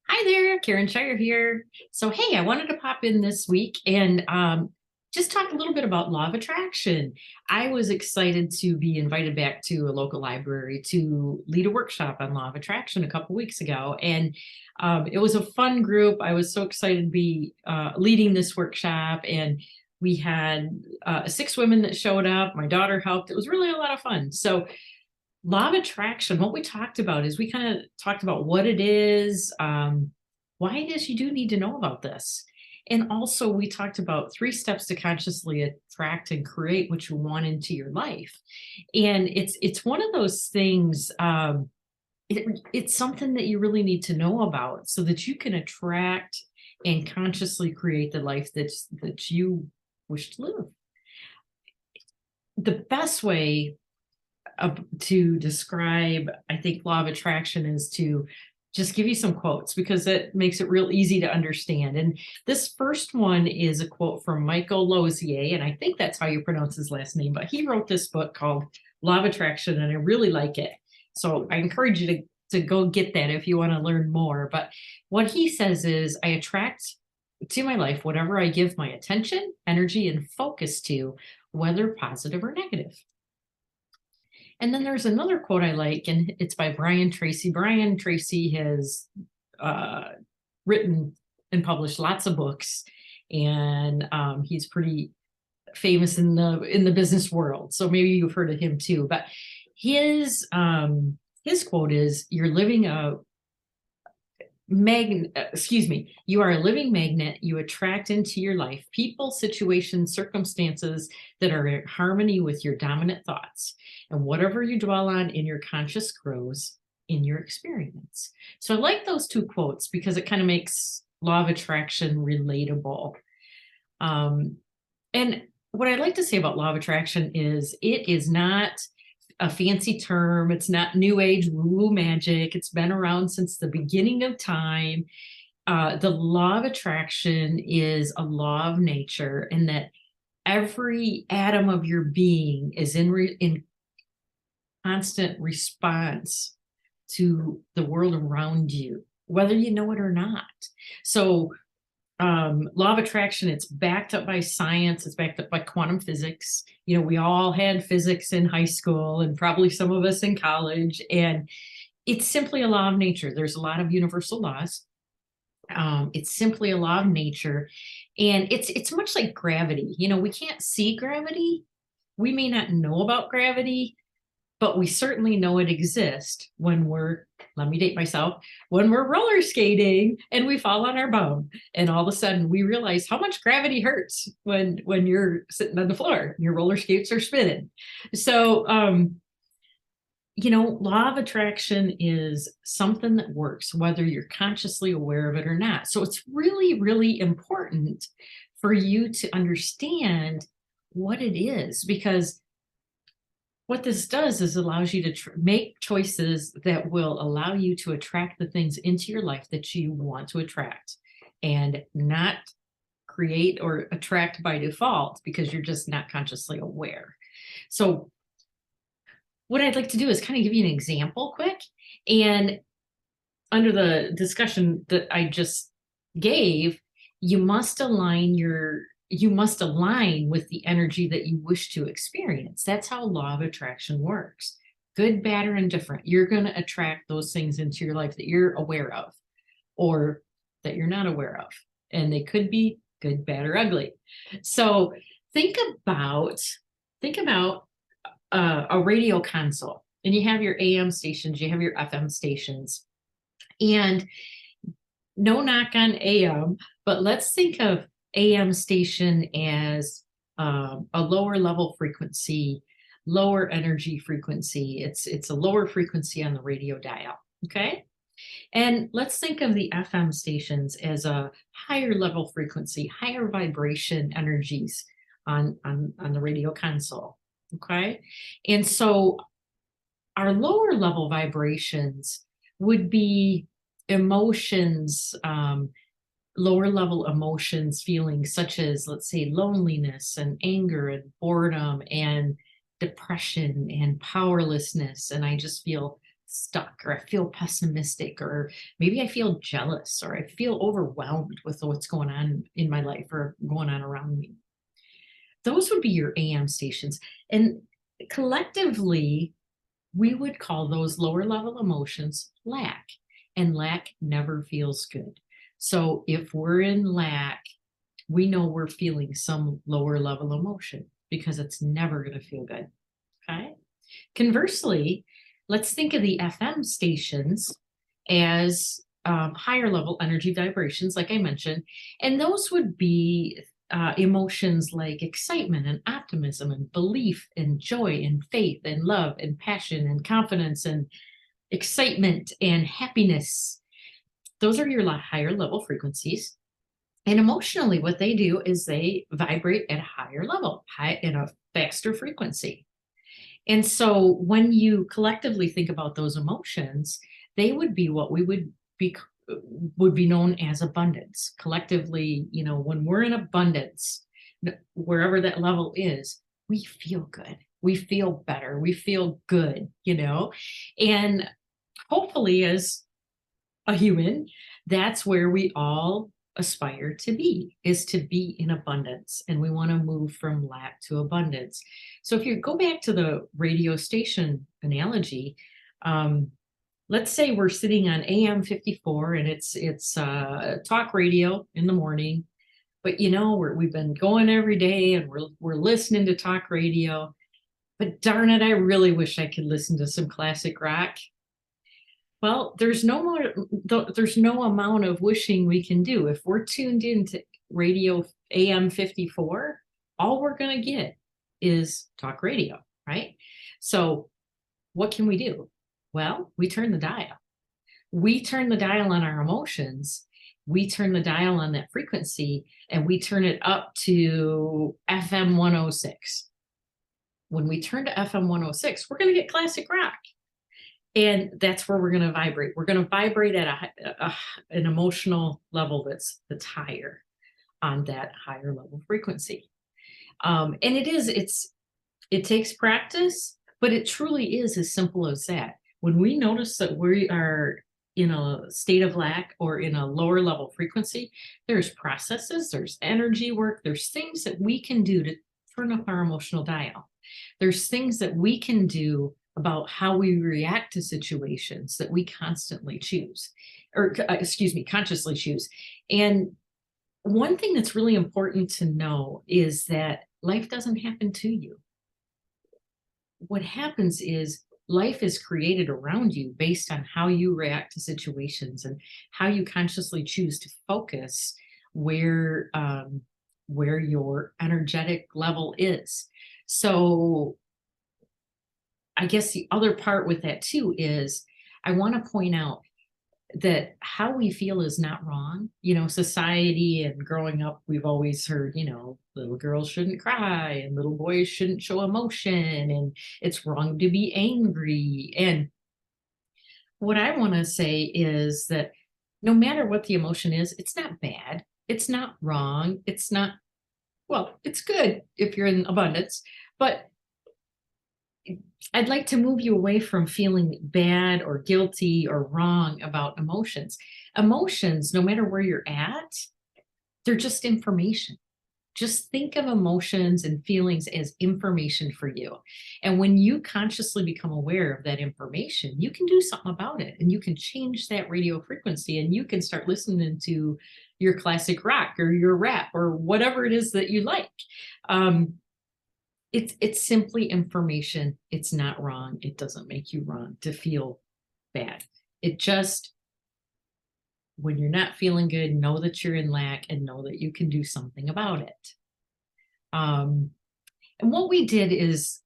Hi there, Karen Shier here. So, hey, I wanted to pop in this week and just talk a little bit about law of attraction. I was excited to be invited back to a local library to lead a workshop on law of attraction a couple weeks ago. And it was a fun group. I was so excited to be leading this workshop. And we had 6 women that showed up. My daughter helped. It was really a lot of fun. So, law of attraction, what we talked about is we kind of talked about what it is, why it is you do need to know about this. And also we talked about 3 steps to consciously attract and create what you want into your life. And it's one of those things, it's something that you really need to know about so that you can attract and consciously create the life that you wish to live. The best way to describe, I think, law of attraction is to just give you some quotes because it makes it real easy to understand. And this first one is a quote from Michael Lozier, and I think that's how you pronounce his last name, but he wrote this book called Law of Attraction, and I really like it. So I encourage you to go get that if you want to learn more. But what he says is, I attract to my life whatever I give my attention, energy, and focus to, whether positive or negative. And then there's another quote I like, and it's by Brian Tracy. Brian Tracy has written and published lots of books, and he's pretty famous in the business world. So maybe you've heard of him too. But his quote is, "You're living a you are a living magnet. You attract into your life people, situations, circumstances that are in harmony with your dominant thoughts. And whatever you dwell on in your conscious grows in your experience." So I like those 2 quotes because it kind of makes law of attraction relatable. And what I like to say about law of attraction is it is not a fancy term. It's not new age woo magic. It's been around since the beginning of time. The law of attraction is a law of nature, and that every atom of your being is in constant response to the world around you, whether you know it or not. So law of attraction, it's backed up by science, it's backed up by quantum physics. We all had physics in high school and probably some of us in college, and it's simply a law of nature. There's a lot of universal laws. It's simply a law of nature, and it's much like gravity. We can't see gravity. We may not know about gravity, but we certainly know it exists when let me date myself, when we're roller skating and we fall on our bum. And all of a sudden we realize how much gravity hurts when you're sitting on the floor, and your roller skates are spinning. So, law of attraction is something that works whether you're consciously aware of it or not. So it's really, really important for you to understand what it is, because what this does is allows you to make choices that will allow you to attract the things into your life that you want to attract, and not create or attract by default because you're just not consciously aware. So what I'd like to do is kind of give you an example quick. And under the discussion that I just gave, you must align with the energy that you wish to experience. That's how law of attraction works. Good, bad, or indifferent. You're going to attract those things into your life that you're aware of or that you're not aware of. And they could be good, bad, or ugly. So think about a radio console, and you have your AM stations, you have your FM stations, and no knock on AM, but let's think of AM station as a lower level frequency, lower energy frequency. It's a lower frequency on the radio dial. Okay. And let's think of the FM stations as a higher level frequency, higher vibration energies on the radio console. Okay. And so our lower level vibrations would be emotions, lower level emotions, feelings such as, let's say, loneliness and anger and boredom and depression and powerlessness. And I just feel stuck, or I feel pessimistic, or maybe I feel jealous, or I feel overwhelmed with what's going on in my life or going on around me. Those would be your AM stations. And collectively, we would call those lower level emotions lack, and lack never feels good. So if we're in lack, we know we're feeling some lower level emotion because it's never going to feel good. Okay. Conversely, let's think of the FM stations as higher level energy vibrations, like I mentioned, and those would be emotions like excitement and optimism and belief and joy and faith and love and passion and confidence and excitement and happiness. Those are your higher level frequencies. And emotionally, what they do is they vibrate at a higher level, high in a faster frequency. And so when you collectively think about those emotions, they would be what we be would be known as abundance. Collectively, when we're in abundance, wherever that level is, we feel good. We feel better. We feel good. And hopefully, as a human, that's where we all aspire to be, is to be in abundance. And we want to move from lack to abundance. So if you go back to the radio station analogy, let's say we're sitting on AM 54 and it's talk radio in the morning, but we've been going every day and we're listening to talk radio. But darn it, I really wish I could listen to some classic rock. Well, there's no amount of wishing we can do. If we're tuned into radio AM 54, all we're going to get is talk radio, right? So what can we do? Well, we turn the dial. We turn the dial on our emotions. We turn the dial on that frequency, and we turn it up to FM 106. When we turn to FM 106, we're going to get classic rock. And that's where we're going to vibrate. We're going to vibrate at an emotional level that's higher on that higher level frequency. And it takes practice, but it truly is as simple as that. When we notice that we are in a state of lack or in a lower level frequency, there's processes, there's energy work, there's things that we can do to turn up our emotional dial. There's things that we can do about how we react to situations that we constantly choose, or consciously choose. And one thing that's really important to know is that life doesn't happen to you. What happens is life is created around you based on how you react to situations and how you consciously choose to focus where your energetic level is. So I guess the other part with that too is I want to point out that how we feel is not wrong. Society and growing up, we've always heard, little girls shouldn't cry and little boys shouldn't show emotion and it's wrong to be angry. And what I want to say is that no matter what the emotion is, it's not bad. It's not wrong. It's good if you're in abundance, but I'd like to move you away from feeling bad or guilty or wrong about emotions. Emotions, no matter where you're at, they're just information. Just think of emotions and feelings as information for you. And when you consciously become aware of that information, you can do something about it and you can change that radio frequency and you can start listening to your classic rock or your rap or whatever it is that you like. It's simply information. It's not wrong. It doesn't make you wrong to feel bad. It just, when you're not feeling good, know that you're in lack and know that you can do something about it. And what we did is,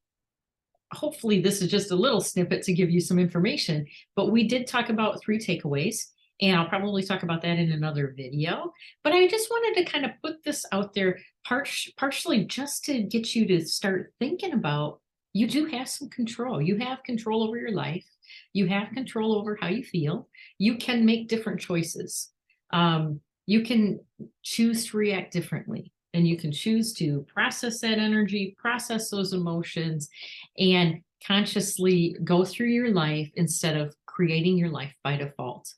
hopefully this is just a little snippet to give you some information, but we did talk about 3 takeaways. And I'll probably talk about that in another video. But I just wanted to kind of put this out there partially just to get you to start thinking about, you do have some control. You have control over your life. You have control over how you feel. You can make different choices. You can choose to react differently. And you can choose to process that energy, process those emotions, and consciously go through your life instead of creating your life by default.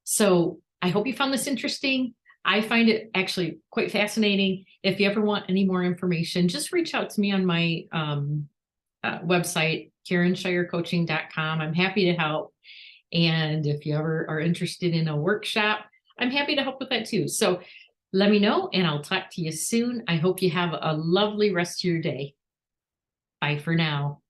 So I hope you found this interesting. I find it actually quite fascinating. If you ever want any more information, just reach out to me on my website, KarenShierCoaching.com. I'm happy to help. And if you ever are interested in a workshop, I'm happy to help with that too. So let me know, and I'll talk to you soon. I hope you have a lovely rest of your day. Bye for now.